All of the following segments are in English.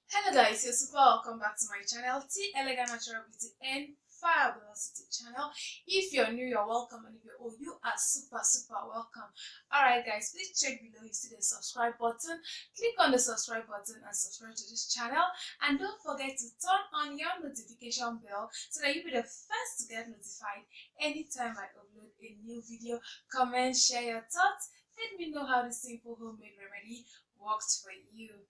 Hello guys, you're super welcome back to my channel, T Elegant Natural Beauty and Fabulosity channel. If you're new, you're welcome, and if you're old, you are super welcome. Alright guys, please check below, you see the subscribe button. Click on the subscribe button and subscribe to this channel, and don't forget to turn on your notification bell so that you'll be the first to get notified anytime I upload a new video. Comment, share your thoughts, let me know how this simple homemade remedy worked for you.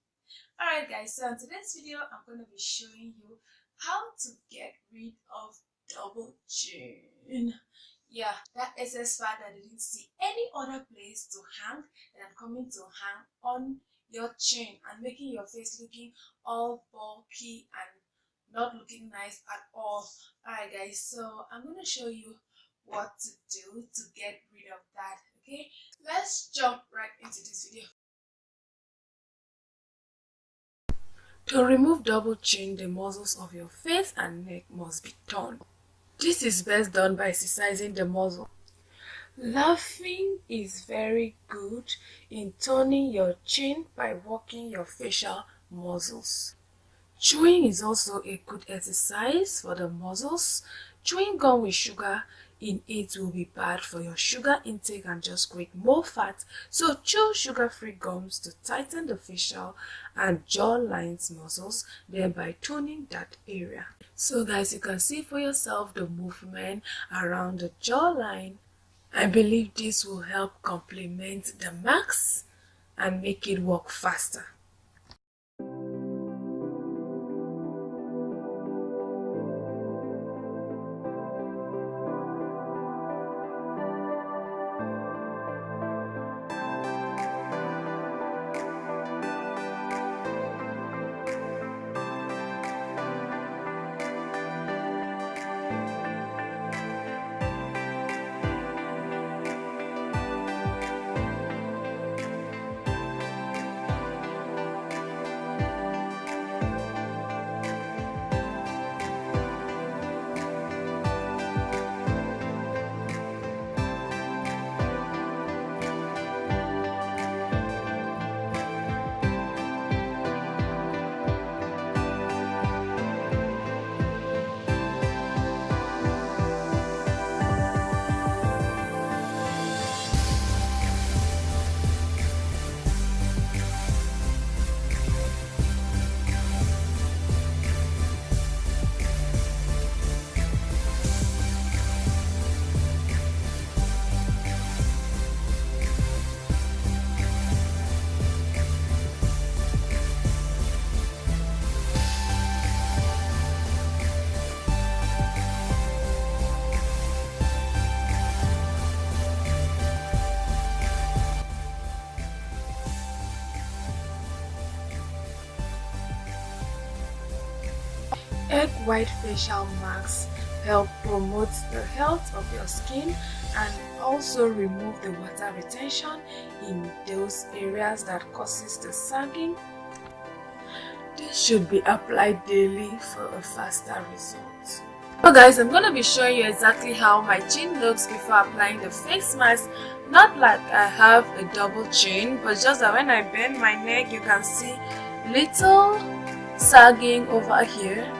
Alright guys, so in today's video I'm going to be showing you how to get rid of double chin. Yeah, that excess fat that you didn't see any other place to hang, that I'm coming to hang on your chin and making your face looking all bulky and not looking nice at all. Alright guys, so I'm going to show you what to do to get rid of that. Okay, let's jump right into this video. To remove double chin, the muscles of your face and neck must be toned. This is best done by exercising the muscle. Laughing is very good in toning your chin by working your facial muscles. Chewing is also a good exercise for the muscles. Chewing gum with sugar in it will be bad for your sugar intake and just create more fat. So chew sugar-free gums to tighten the facial and jaw lines muscles, thereby toning that area. So guys, you can see for yourself the movement around the jawline. I believe this will help complement the marks and make it work faster. Egg white facial masks help promote the health of your skin and also remove the water retention in those areas that causes the sagging. This should be applied daily for a faster result. So guys, I'm going to be showing you exactly how my chin looks before applying the face mask. Not like I have a double chin, but just that when I bend my neck, you can see little sagging over here.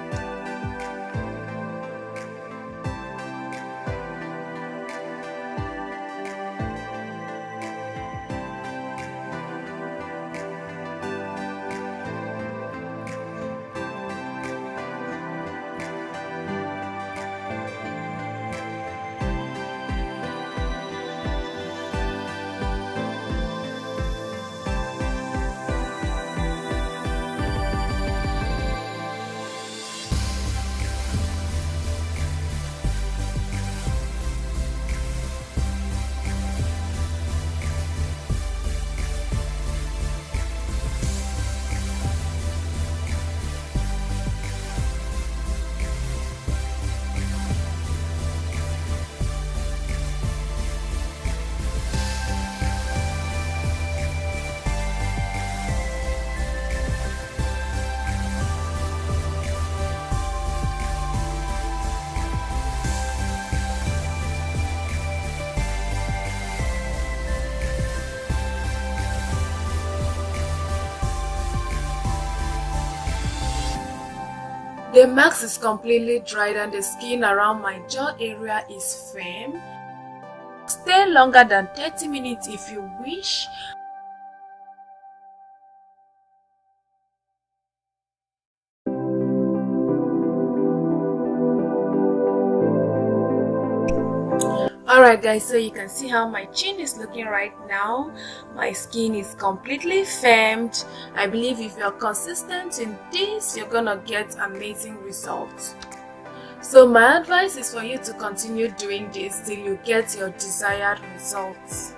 The mask is completely dried and the skin around my jaw area is firm. Stay longer than 30 minutes if you wish. Alright guys, so you can see how my chin is looking right now. My skin is completely firmed. I believe if you're consistent in this, you're gonna get amazing results. So my advice is for you to continue doing this till you get your desired results.